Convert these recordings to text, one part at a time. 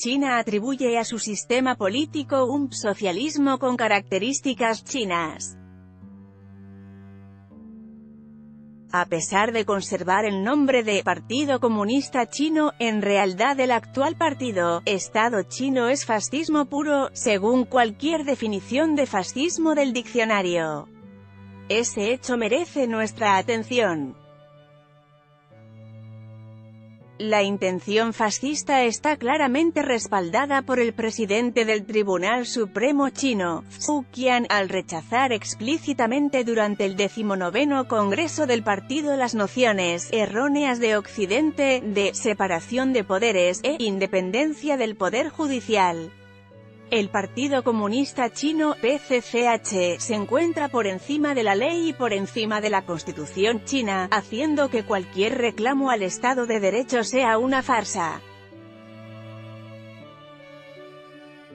China atribuye a su sistema político un socialismo con características chinas. A pesar de conservar el nombre de Partido Comunista Chino, en realidad el actual partido, Estado chino es fascismo puro, según cualquier definición de fascismo del diccionario. Ese hecho merece nuestra atención. La intención fascista está claramente respaldada por el presidente del Tribunal Supremo chino, Zhou Qian, al rechazar explícitamente durante el 19º Congreso del Partido las nociones erróneas de Occidente, de separación de poderes e independencia del poder judicial. El Partido Comunista Chino, PCCH, se encuentra por encima de la ley y por encima de la Constitución china, haciendo que cualquier reclamo al Estado de Derecho sea una farsa.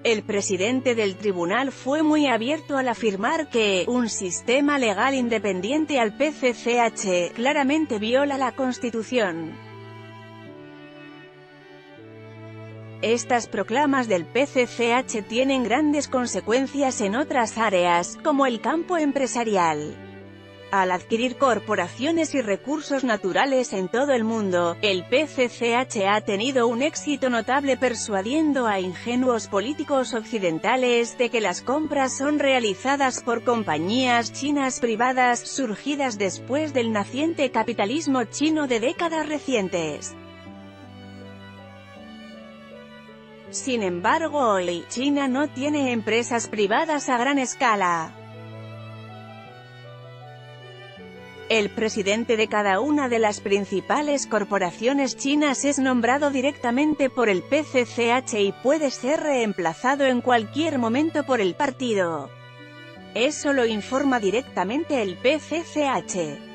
El presidente del tribunal fue muy abierto al afirmar que un sistema legal independiente al PCCH claramente viola la Constitución. Estas proclamas del PCCH tienen grandes consecuencias en otras áreas, como el campo empresarial. Al adquirir corporaciones y recursos naturales en todo el mundo, el PCCH ha tenido un éxito notable persuadiendo a ingenuos políticos occidentales de que las compras son realizadas por compañías chinas privadas, surgidas después del naciente capitalismo chino de décadas recientes. Sin embargo, hoy, China no tiene empresas privadas a gran escala. El presidente de cada una de las principales corporaciones chinas es nombrado directamente por el PCCH y puede ser reemplazado en cualquier momento por el partido. Eso lo informa directamente el PCCH.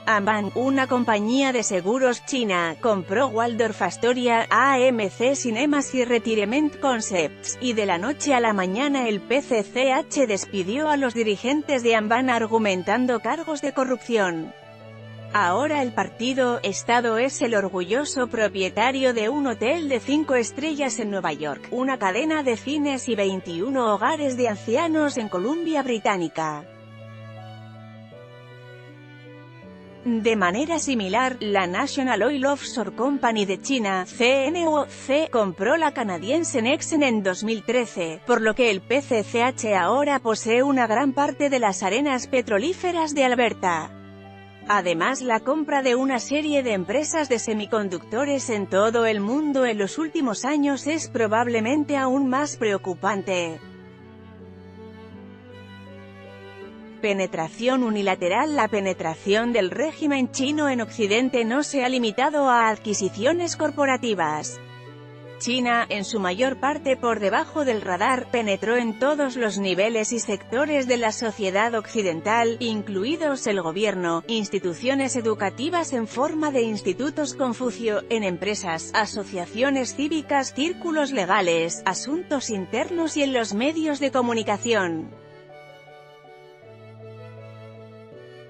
Amban, una compañía de seguros china, compró Waldorf Astoria, AMC Cinemas y Retirement Concepts, y de la noche a la mañana el PCCH despidió a los dirigentes de Amban argumentando cargos de corrupción. Ahora el partido Estado es el orgulloso propietario de un hotel de 5 estrellas en Nueva York, una cadena de cines y 21 hogares de ancianos en Columbia Británica. De manera similar, la National Oil Offshore Company de China, CNOOC, compró la canadiense Nexen en 2013, por lo que el PCCH ahora posee una gran parte de las arenas petrolíferas de Alberta. Además, la compra de una serie de empresas de semiconductores en todo el mundo en los últimos años es probablemente aún más preocupante. Penetración unilateral. La penetración del régimen chino en Occidente no se ha limitado a adquisiciones corporativas. China, en su mayor parte por debajo del radar, penetró en todos los niveles y sectores de la sociedad occidental, incluidos el gobierno, instituciones educativas en forma de institutos Confucio, en empresas, asociaciones cívicas, círculos legales, asuntos internos y en los medios de comunicación.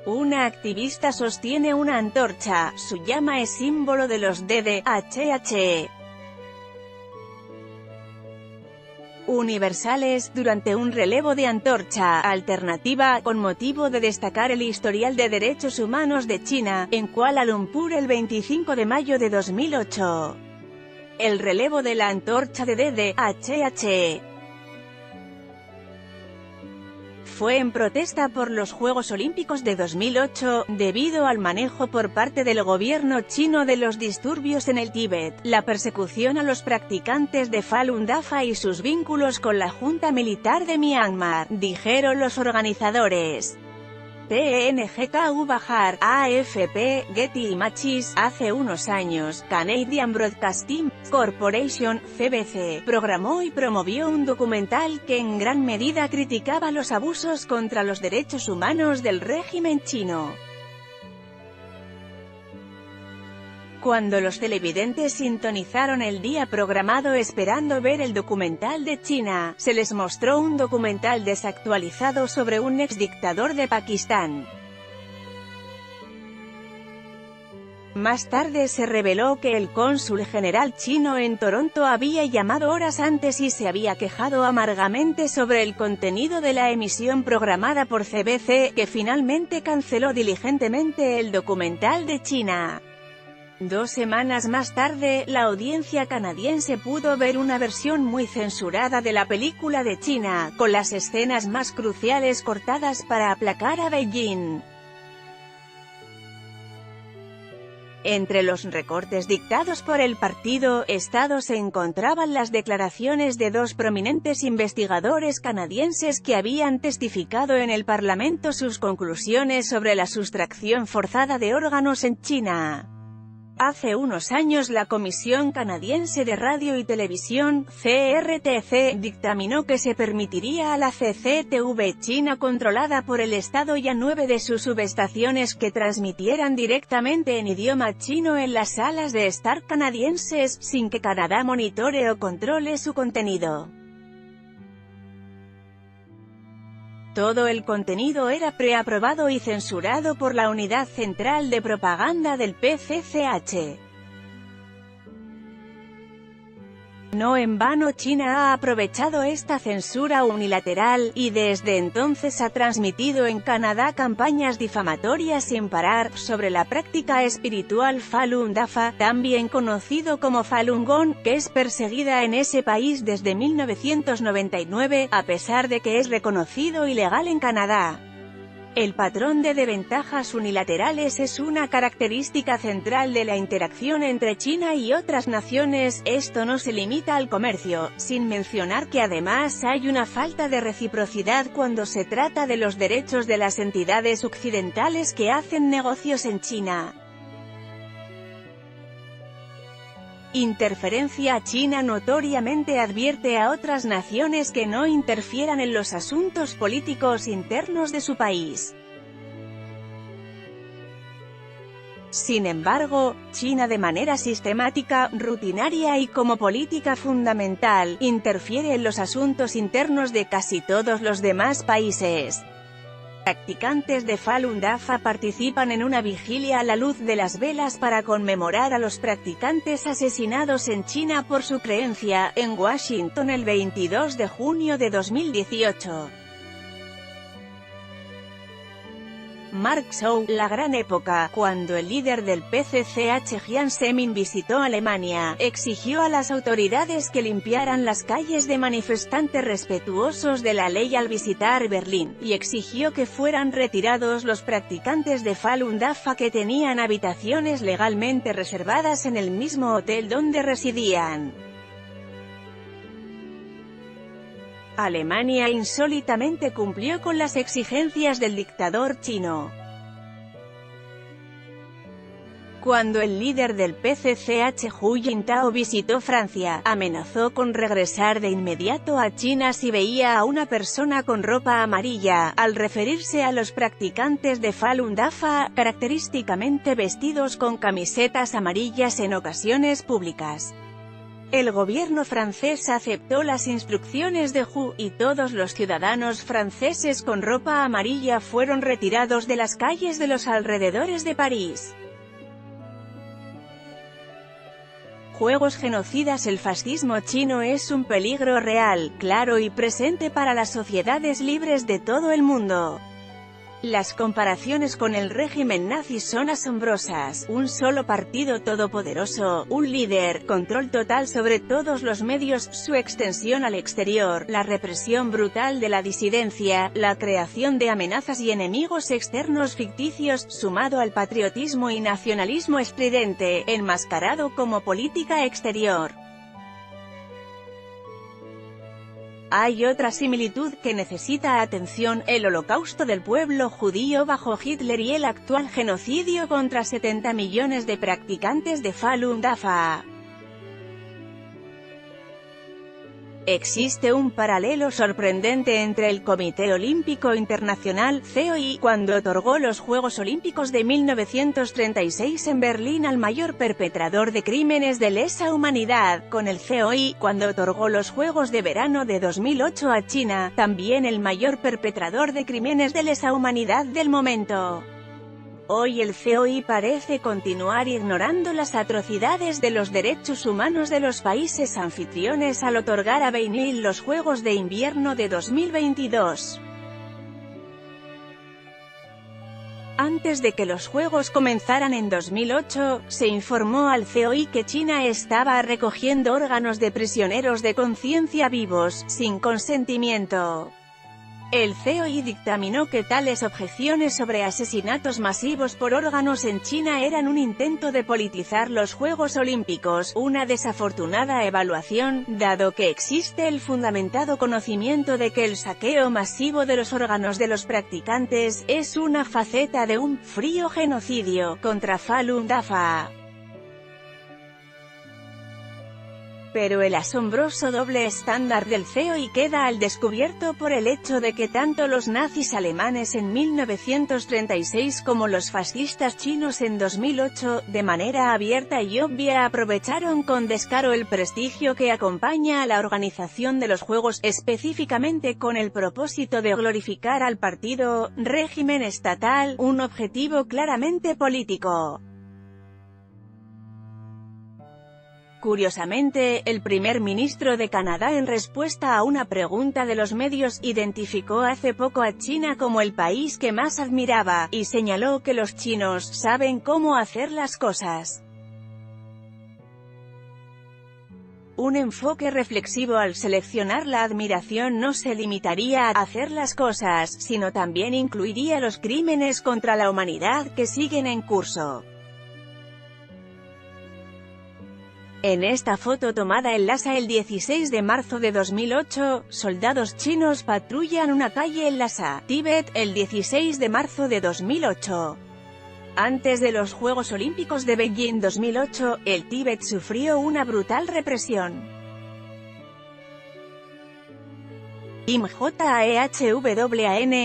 Una activista sostiene una antorcha, su llama es símbolo de los DDHH. Universales, durante un relevo de antorcha alternativa, con motivo de destacar el historial de derechos humanos de China, en Kuala Lumpur el 25 de mayo de 2008. El relevo de la antorcha de DDHH fue en protesta por los Juegos Olímpicos de 2008, debido al manejo por parte del gobierno chino de los disturbios en el Tíbet, la persecución a los practicantes de Falun Dafa y sus vínculos con la Junta Militar de Myanmar, dijeron los organizadores. TNGKU Bahar, AFP, Getty Images. Hace unos años, Canadian Broadcasting Corporation, CBC, programó y promovió un documental que en gran medida criticaba los abusos contra los derechos humanos del régimen chino. Cuando los televidentes sintonizaron el día programado esperando ver el documental de China, se les mostró un documental desactualizado sobre un exdictador de Pakistán. Más tarde se reveló que el cónsul general chino en Toronto había llamado horas antes y se había quejado amargamente sobre el contenido de la emisión programada por CBC, que finalmente canceló diligentemente el documental de China. 2 semanas más tarde, la audiencia canadiense pudo ver una versión muy censurada de la película de China, con las escenas más cruciales cortadas para aplacar a Beijing. Entre los recortes dictados por el partido Estado se encontraban las declaraciones de 2 prominentes investigadores canadienses que habían testificado en el Parlamento sus conclusiones sobre la sustracción forzada de órganos en China. Hace unos años la Comisión Canadiense de Radio y Televisión, CRTC, dictaminó que se permitiría a la CCTV China controlada por el Estado y a 9 de sus subestaciones que transmitieran directamente en idioma chino en las salas de estar canadienses, sin que Canadá monitore o controle su contenido. Todo el contenido era preaprobado y censurado por la Unidad Central de Propaganda del PCCH. No en vano China ha aprovechado esta censura unilateral, y desde entonces ha transmitido en Canadá campañas difamatorias sin parar, sobre la práctica espiritual Falun Dafa, también conocido como Falun Gong, que es perseguida en ese país desde 1999, a pesar de que es reconocido ilegal en Canadá. El patrón de desventajas unilaterales es una característica central de la interacción entre China y otras naciones. Esto no se limita al comercio, sin mencionar que además hay una falta de reciprocidad cuando se trata de los derechos de las entidades occidentales que hacen negocios en China. Interferencia. China notoriamente advierte a otras naciones que no interfieran en los asuntos políticos internos de su país. Sin embargo, China de manera sistemática, rutinaria y como política fundamental, interfiere en los asuntos internos de casi todos los demás países. Practicantes de Falun Dafa participan en una vigilia a la luz de las velas para conmemorar a los practicantes asesinados en China por su creencia, en Washington el 22 de junio de 2018. Mark Shaw, la gran época, cuando el líder del PCCH Jiang Zemin visitó Alemania, exigió a las autoridades que limpiaran las calles de manifestantes respetuosos de la ley al visitar Berlín, y exigió que fueran retirados los practicantes de Falun Dafa que tenían habitaciones legalmente reservadas en el mismo hotel donde residían. Alemania insólitamente cumplió con las exigencias del dictador chino. Cuando el líder del PCCH Hu Jintao visitó Francia, amenazó con regresar de inmediato a China si veía a una persona con ropa amarilla, al referirse a los practicantes de Falun Dafa, característicamente vestidos con camisetas amarillas en ocasiones públicas. El gobierno francés aceptó las instrucciones de Hu, y todos los ciudadanos franceses con ropa amarilla fueron retirados de las calles de los alrededores de París. Juegos genocidas. El fascismo chino es un peligro real, claro y presente para las sociedades libres de todo el mundo. Las comparaciones con el régimen nazi son asombrosas: un solo partido todopoderoso, un líder, control total sobre todos los medios, su extensión al exterior, la represión brutal de la disidencia, la creación de amenazas y enemigos externos ficticios, sumado al patriotismo y nacionalismo estridente, enmascarado como política exterior. Hay otra similitud que necesita atención: el holocausto del pueblo judío bajo Hitler y el actual genocidio contra 70 millones de practicantes de Falun Dafa. Existe un paralelo sorprendente entre el Comité Olímpico Internacional, COI, cuando otorgó los Juegos Olímpicos de 1936 en Berlín al mayor perpetrador de crímenes de lesa humanidad, con el COI, cuando otorgó los Juegos de Verano de 2008 a China, también el mayor perpetrador de crímenes de lesa humanidad del momento. Hoy el COI parece continuar ignorando las atrocidades de los derechos humanos de los países anfitriones al otorgar a Benín los Juegos de Invierno de 2022. Antes de que los Juegos comenzaran en 2008, se informó al COI que China estaba recogiendo órganos de prisioneros de conciencia vivos, sin consentimiento. El COI dictaminó que tales objeciones sobre asesinatos masivos por órganos en China eran un intento de politizar los Juegos Olímpicos, una desafortunada evaluación, dado que existe el fundamentado conocimiento de que el saqueo masivo de los órganos de los practicantes es una faceta de un frío genocidio contra Falun Dafa. Pero el asombroso doble estándar del COI queda al descubierto por el hecho de que tanto los nazis alemanes en 1936 como los fascistas chinos en 2008, de manera abierta y obvia aprovecharon con descaro el prestigio que acompaña a la organización de los Juegos, específicamente con el propósito de glorificar al partido, régimen estatal, un objetivo claramente político. Curiosamente, el primer ministro de Canadá, en respuesta a una pregunta de los medios, identificó hace poco a China como el país que más admiraba, y señaló que los chinos saben cómo hacer las cosas. Un enfoque reflexivo al seleccionar la admiración no se limitaría a hacer las cosas, sino también incluiría los crímenes contra la humanidad que siguen en curso. En esta foto tomada en Lhasa el 16 de marzo de 2008, soldados chinos patrullan una calle en Lhasa, Tíbet, el 16 de marzo de 2008. Antes de los Juegos Olímpicos de Beijing 2008, el Tíbet sufrió una brutal represión. IMJAEHWAN,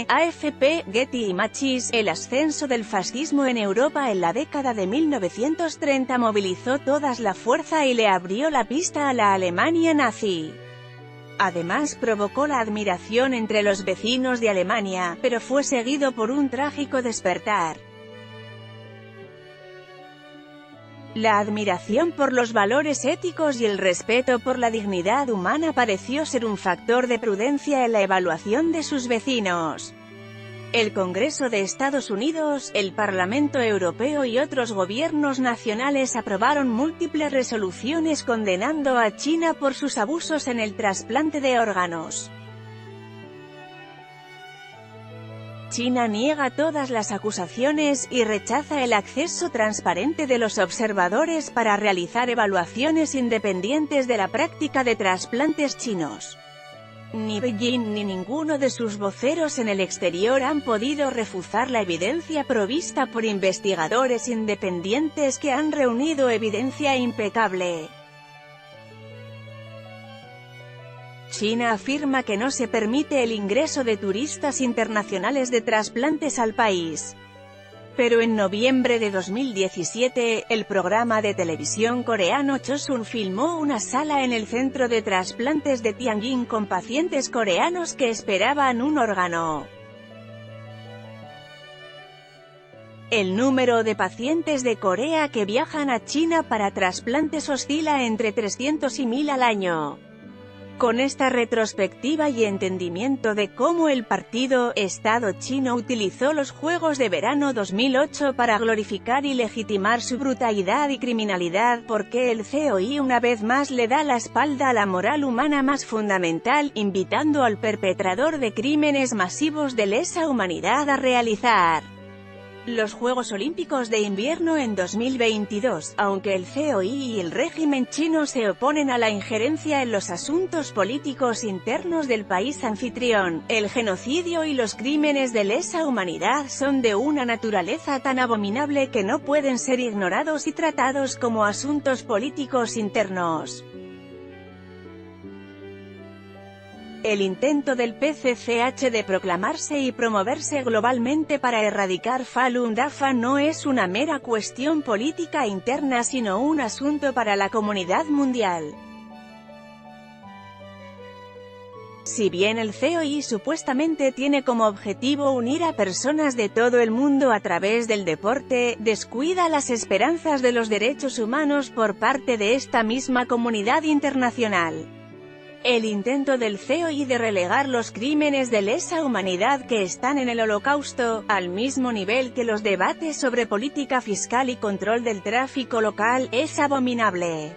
AFP, Getty Images. El ascenso del fascismo en Europa en la década de 1930 movilizó toda la fuerza y le abrió la pista a la Alemania nazi. Además provocó la admiración entre los vecinos de Alemania, pero fue seguido por un trágico despertar. La admiración por los valores éticos y el respeto por la dignidad humana pareció ser un factor de prudencia en la evaluación de sus vecinos. El Congreso de Estados Unidos, el Parlamento Europeo y otros gobiernos nacionales aprobaron múltiples resoluciones condenando a China por sus abusos en el trasplante de órganos. China niega todas las acusaciones y rechaza el acceso transparente de los observadores para realizar evaluaciones independientes de la práctica de trasplantes chinos. Ni Beijing ni ninguno de sus voceros en el exterior han podido refutar la evidencia provista por investigadores independientes que han reunido evidencia impecable. China afirma que no se permite el ingreso de turistas internacionales de trasplantes al país. Pero en noviembre de 2017, el programa de televisión coreano Chosun filmó una sala en el centro de trasplantes de Tianjin con pacientes coreanos que esperaban un órgano. El número de pacientes de Corea que viajan a China para trasplantes oscila entre 300 y 1000 al año. Con esta retrospectiva y entendimiento de cómo el Partido Estado chino utilizó los Juegos de Verano 2008 para glorificar y legitimar su brutalidad y criminalidad, porque el COI una vez más le da la espalda a la moral humana más fundamental, invitando al perpetrador de crímenes masivos de lesa humanidad a realizar los Juegos Olímpicos de Invierno en 2022, aunque el COI y el régimen chino se oponen a la injerencia en los asuntos políticos internos del país anfitrión. El genocidio y los crímenes de lesa humanidad son de una naturaleza tan abominable que no pueden ser ignorados y tratados como asuntos políticos internos. El intento del PCCH de proclamarse y promoverse globalmente para erradicar Falun Dafa no es una mera cuestión política interna sino un asunto para la comunidad mundial. Si bien el COI supuestamente tiene como objetivo unir a personas de todo el mundo a través del deporte, descuida las esperanzas de los derechos humanos por parte de esta misma comunidad internacional. El intento del COI de relegar los crímenes de lesa humanidad que están en el Holocausto, al mismo nivel que los debates sobre política fiscal y control del tráfico local, es abominable.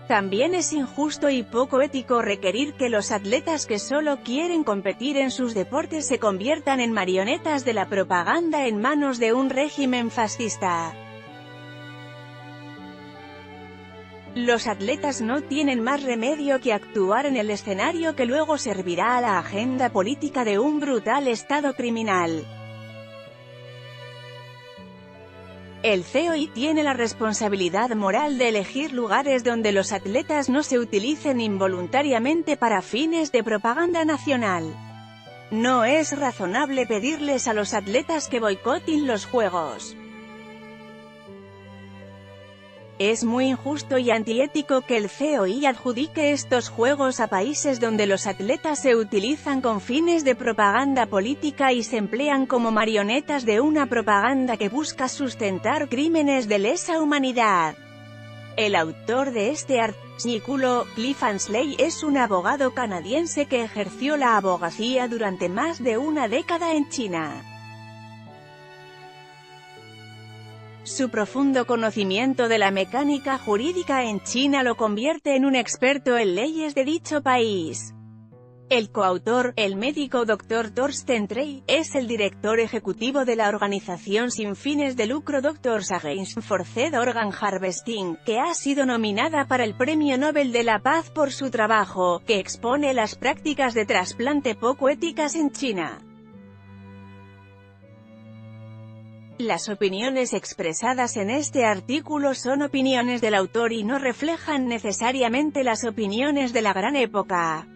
También es injusto y poco ético requerir que los atletas que solo quieren competir en sus deportes se conviertan en marionetas de la propaganda en manos de un régimen fascista. Los atletas no tienen más remedio que actuar en el escenario que luego servirá a la agenda política de un brutal estado criminal. El COI tiene la responsabilidad moral de elegir lugares donde los atletas no se utilicen involuntariamente para fines de propaganda nacional. No es razonable pedirles a los atletas que boicoten los Juegos. Es muy injusto y antiético que el COI adjudique estos juegos a países donde los atletas se utilizan con fines de propaganda política y se emplean como marionetas de una propaganda que busca sustentar crímenes de lesa humanidad. El autor de este artículo, Cliff Ansley, es un abogado canadiense que ejerció la abogacía durante más de una década en China. Su profundo conocimiento de la mecánica jurídica en China lo convierte en un experto en leyes de dicho país. El coautor, el médico Dr. Thorsten Trey, es el director ejecutivo de la organización sin fines de lucro Doctors Against Forced Organ Harvesting, que ha sido nominada para el Premio Nobel de la Paz por su trabajo, que expone las prácticas de trasplante poco éticas en China. Las opiniones expresadas en este artículo son opiniones del autor y no reflejan necesariamente las opiniones de la gran época.